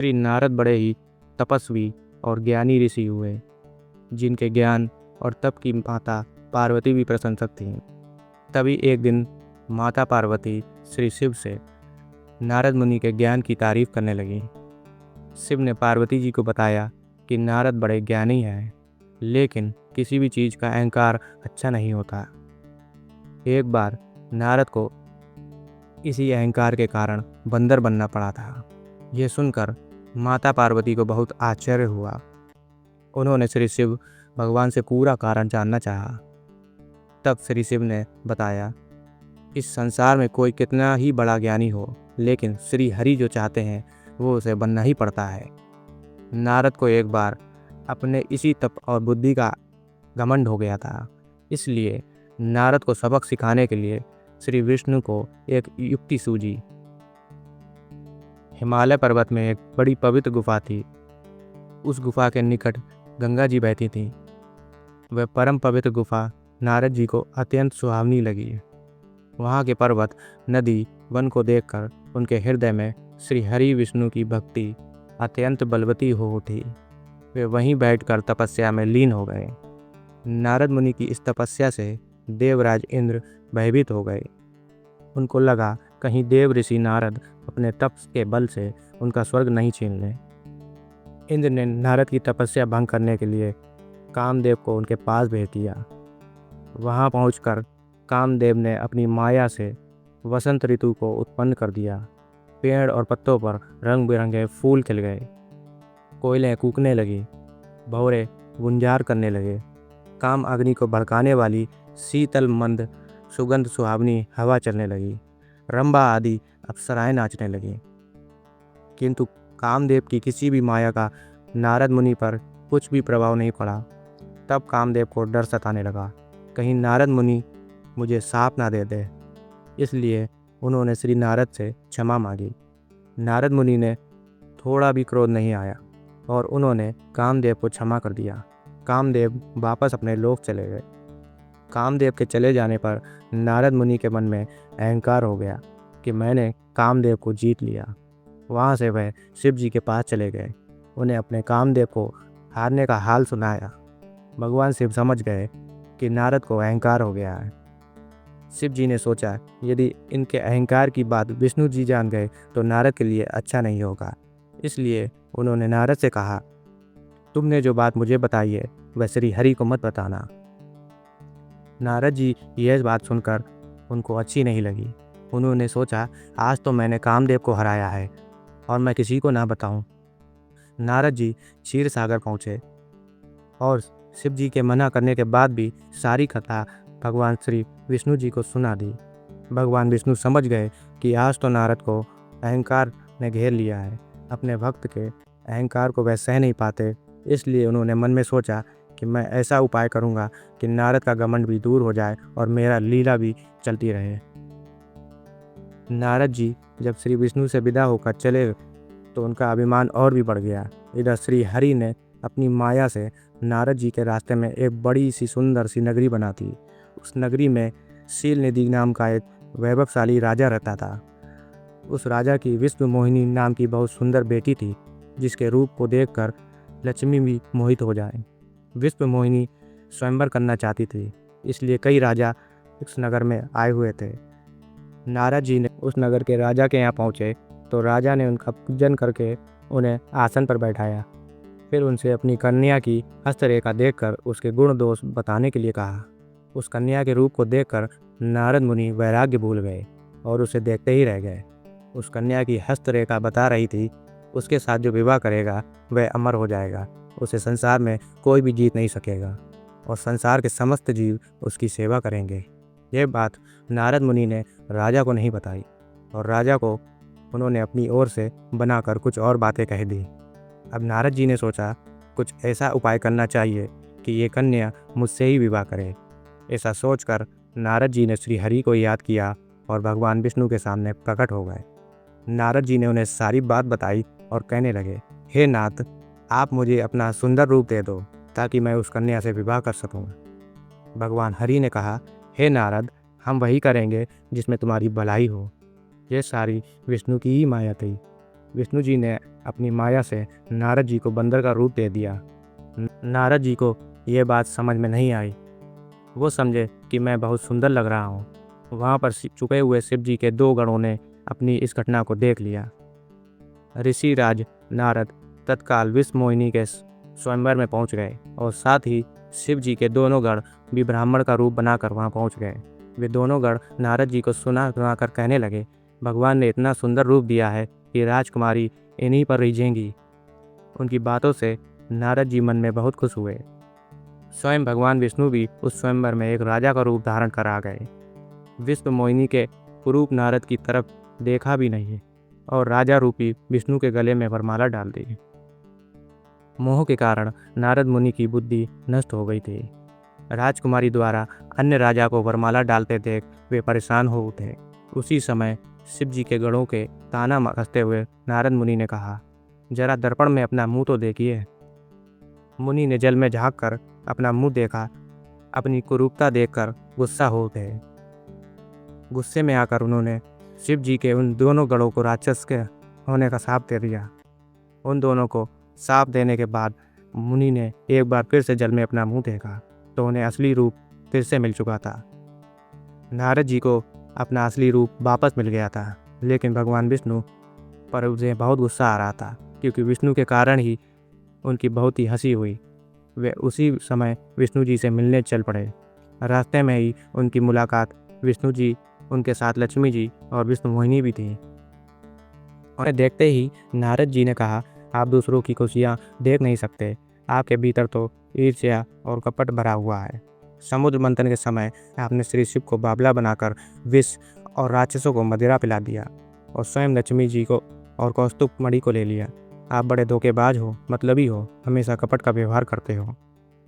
श्री नारद बड़े ही तपस्वी और ज्ञानी ऋषि हुए, जिनके ज्ञान और तप की माता पार्वती भी प्रशंसक थीं। तभी एक दिन माता पार्वती श्री शिव से नारद मुनि के ज्ञान की तारीफ करने लगी। शिव ने पार्वती जी को बताया कि नारद बड़े ज्ञानी हैं, लेकिन किसी भी चीज़ का अहंकार अच्छा नहीं होता। एक बार नारद को इसी अहंकार के कारण बंदर बनना पड़ा था। यह सुनकर माता पार्वती को बहुत आश्चर्य हुआ। उन्होंने श्री शिव भगवान से पूरा कारण जानना चाहा। तब श्री शिव ने बताया, इस संसार में कोई कितना ही बड़ा ज्ञानी हो, लेकिन श्री हरि जो चाहते हैं वो उसे बनना ही पड़ता है। नारद को एक बार अपने इसी तप और बुद्धि का घमंड हो गया था। इसलिए नारद को सबक सिखाने के लिए श्री विष्णु को एक युक्ति सूझी। हिमालय पर्वत में एक बड़ी पवित्र गुफा थी। उस गुफा के निकट गंगा जी बहती थी। वह परम पवित्र गुफा नारद जी को अत्यंत सुहावनी लगी। वहाँ के पर्वत, नदी, वन को देखकर उनके हृदय में श्री हरि विष्णु की भक्ति अत्यंत बलवती हो उठी। वे वहीं बैठकर तपस्या में लीन हो गए। नारद मुनि की इस तपस्या से देवराज इंद्र भयभीत हो गए। उनको लगा कहीं देव ऋषि नारद अपने तप के बल से उनका स्वर्ग नहीं छीन लें। इंद्र ने नारद की तपस्या भंग करने के लिए कामदेव को उनके पास भेज दिया। वहां पहुंचकर कामदेव ने अपनी माया से वसंत ऋतु को उत्पन्न कर दिया। पेड़ और पत्तों पर रंग बिरंगे फूल खिल गए। कोयलें कूकने लगी, भंवरे गुंजार करने लगे। काम अग्नि को भड़काने वाली शीतल मंद सुगंध सुहावनी हवा चलने लगी। रंभा आदि अप्सराएं नाचने लगी। किंतु कामदेव की किसी भी माया का नारद मुनि पर कुछ भी प्रभाव नहीं पड़ा। तब कामदेव को डर सताने लगा, कहीं नारद मुनि मुझे शाप ना दे दे। इसलिए उन्होंने श्री नारद से क्षमा मांगी। नारद मुनि ने थोड़ा भी क्रोध नहीं आया और उन्होंने कामदेव को क्षमा कर दिया। कामदेव वापस अपने लोक चले गए। कामदेव के चले जाने पर नारद मुनि के मन में अहंकार हो गया कि मैंने कामदेव को जीत लिया। वहाँ से वह शिव जी के पास चले गए। उन्हें अपने कामदेव को हारने का हाल सुनाया। भगवान शिव समझ गए कि नारद को अहंकार हो गया है। शिव जी ने सोचा, यदि इनके अहंकार की बात विष्णु जी जान गए तो नारद के लिए अच्छा नहीं होगा। इसलिए उन्होंने नारद से कहा, तुमने जो बात मुझे बताई है वह श्री हरि को मत बताना। नारद जी यह बात सुनकर उनको अच्छी नहीं लगी। उन्होंने सोचा, आज तो मैंने कामदेव को हराया है और मैं किसी को ना बताऊं। नारद जी क्षीर सागर पहुँचे और शिव जी के मना करने के बाद भी सारी कथा भगवान श्री विष्णु जी को सुना दी। भगवान विष्णु समझ गए कि आज तो नारद को अहंकार ने घेर लिया है। अपने भक्त के अहंकार को वह सह नहीं पाते। इसलिए उन्होंने मन में सोचा कि मैं ऐसा उपाय करूंगा कि नारद का घमंड भी दूर हो जाए और मेरा लीला भी चलती रहे। नारद जी जब श्री विष्णु से विदा होकर चले तो उनका अभिमान और भी बढ़ गया। इधर श्री हरि ने अपनी माया से नारद जी के रास्ते में एक बड़ी सी सुंदर सी नगरी बना दी। उस नगरी में शील निधि नाम का एक वैभवशाली राजा रहता था। उस राजा की विश्व मोहिनी नाम की बहुत सुंदर बेटी थी, जिसके रूप को देखकर लक्ष्मी भी मोहित हो जाए। विश्व मोहिनी स्वयंवर करना चाहती थी, इसलिए कई राजा उस नगर में आए हुए थे। नारद जी ने उस नगर के राजा के यहाँ पहुँचे तो राजा ने उनका पूजन करके उन्हें आसन पर बैठाया। फिर उनसे अपनी कन्या की हस्तरेखा देखकर उसके गुण दोष बताने के लिए कहा। उस कन्या के रूप को देखकर नारद मुनि वैराग्य भूल गए और उसे देखते ही रह गए। उस कन्या की हस्तरेखा बता रही थी, उसके साथ जो विवाह करेगा वह अमर हो जाएगा। उसे संसार में कोई भी जीत नहीं सकेगा और संसार के समस्त जीव उसकी सेवा करेंगे। यह बात नारद मुनि ने राजा को नहीं बताई और राजा को उन्होंने अपनी ओर से बनाकर कुछ और बातें कह दी। अब नारद जी ने सोचा, कुछ ऐसा उपाय करना चाहिए कि ये कन्या मुझसे ही विवाह करे। ऐसा सोचकर नारद जी ने श्री हरि को याद किया और भगवान विष्णु के सामने प्रकट हो गए। नारद जी ने उन्हें सारी बात बताई और कहने लगे, हे नाथ, आप मुझे अपना सुंदर रूप दे दो ताकि मैं उस कन्या से विवाह कर सकूं। भगवान हरि ने कहा, हे नारद, हम वही करेंगे जिसमें तुम्हारी भलाई हो। ये सारी विष्णु की ही माया थी। विष्णु जी ने अपनी माया से नारद जी को बंदर का रूप दे दिया। नारद जी को यह बात समझ में नहीं आई। वो समझे कि मैं बहुत सुंदर लग रहा हूँ। वहाँ पर छुपे हुए शिव जी के 2 गणों ने अपनी इस घटना को देख लिया। ऋषिराज नारद तत्काल विश्व मोहिनी के स्वयंवर में पहुँच गए और साथ ही शिव जी के दोनों गण भी ब्राह्मण का रूप बनाकर वहाँ पहुँच गए। वे दोनों गण नारद जी को सुना कर कहने लगे, भगवान ने इतना सुंदर रूप दिया है कि राजकुमारी इन्हीं पर रिझेंगी। उनकी बातों से नारद जी मन में बहुत खुश हुए। स्वयं भगवान विष्णु भी उस स्वयंवर में एक राजा का रूप धारण कर आ गए। विश्व मोहिनी के कुरूप नारद की तरफ देखा भी नहीं और राजा रूपी विष्णु के गले में वरमाला डाल दी। मोह के कारण नारद मुनि की बुद्धि नष्ट हो गई थी। राजकुमारी द्वारा अन्य राजा को वरमाला डालते देख वे परेशान हो उठे। उसी समय शिव जी के गणों के ताना कसते हुए नारद मुनि ने कहा, जरा दर्पण में अपना मुंह तो देखिए। मुनि ने जल में झांक कर अपना मुंह देखा। अपनी कुरूपता देखकर गुस्सा हो उठे। गुस्से में आकर उन्होंने शिव जी के उन दोनों गणों को राक्षस के होने का शाप दे दिया। उन दोनों को शाप देने के बाद मुनि ने एक बार फिर से जल में अपना मुंह देखा तो उन्हें असली रूप फिर से मिल चुका था। नारद जी को अपना असली रूप वापस मिल गया था, लेकिन भगवान विष्णु पर उसे बहुत गुस्सा आ रहा था, क्योंकि विष्णु के कारण ही उनकी बहुत ही हंसी हुई। वे उसी समय विष्णु जी से मिलने चल पड़े। रास्ते में ही उनकी मुलाकात विष्णु जी, उनके साथ लक्ष्मी जी और विष्णु मोहिनी भी थी। उन्हें देखते ही नारद जी ने कहा, आप दूसरों की खुशियाँ देख नहीं सकते, आपके भीतर तो ईर्ष्या और कपट भरा हुआ है। समुद्र मंथन के समय आपने श्री शिव को बावला बनाकर विष और राक्षसों को मदिरा पिला दिया और स्वयं लक्ष्मी जी को और कौस्तुभ मणि को ले लिया। आप बड़े धोखेबाज हो, मतलबी हो, हमेशा कपट का व्यवहार करते हो।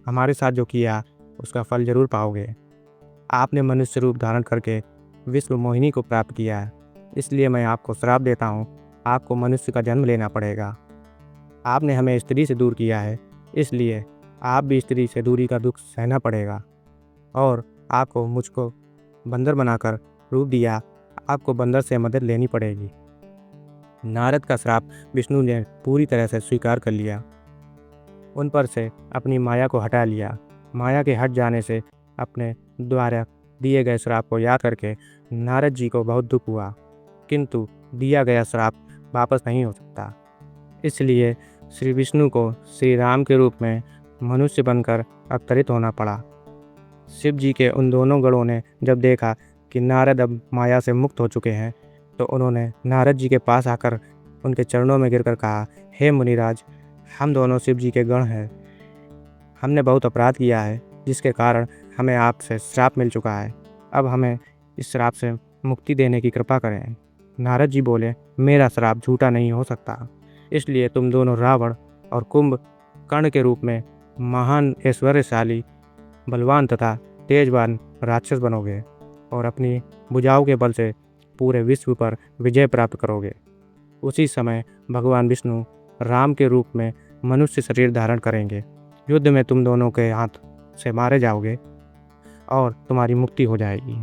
हमारे साथ जो किया उसका फल जरूर पाओगे। आपने मनुष्य रूप धारण करके विश्व मोहिनी को प्राप्त किया है, इसलिए मैं आपको श्राप देता हूँ, आपको मनुष्य का जन्म लेना पड़ेगा। आपने हमें स्त्री से दूर किया है, इसलिए आप भी स्त्री से दूरी का दुख सहना पड़ेगा। और आपको मुझको बंदर बनाकर रूप दिया, आपको बंदर से मदद लेनी पड़ेगी। नारद का श्राप विष्णु ने पूरी तरह से स्वीकार कर लिया। उन पर से अपनी माया को हटा लिया। माया के हट जाने से अपने द्वारा दिए गए श्राप को याद करके नारद जी को बहुत दुख हुआ, किंतु दिया गया श्राप वापस नहीं हो सकता। इसलिए श्री विष्णु को श्री राम के रूप में मनुष्य बनकर अवतरित होना पड़ा। शिव जी के उन दोनों गणों ने जब देखा कि नारद अब माया से मुक्त हो चुके हैं, तो उन्होंने नारद जी के पास आकर उनके चरणों में गिरकर कहा, हे मुनिराज, हम दोनों शिव जी के गण हैं। हमने बहुत अपराध किया है, जिसके कारण हमें आपसे श्राप मिल चुका है। अब हमें इस श्राप से मुक्ति देने की कृपा करें। नारद जी बोले, मेरा श्राप झूठा नहीं हो सकता, इसलिए तुम दोनों रावण और कुंभकर्ण के रूप में महान ऐश्वर्यशाली, बलवान तथा तेजवान राक्षस बनोगे और अपनी भुजाओं के बल से पूरे विश्व पर विजय प्राप्त करोगे। उसी समय भगवान विष्णु राम के रूप में मनुष्य शरीर धारण करेंगे। युद्ध में तुम दोनों के हाथ से मारे जाओगे और तुम्हारी मुक्ति हो जाएगी।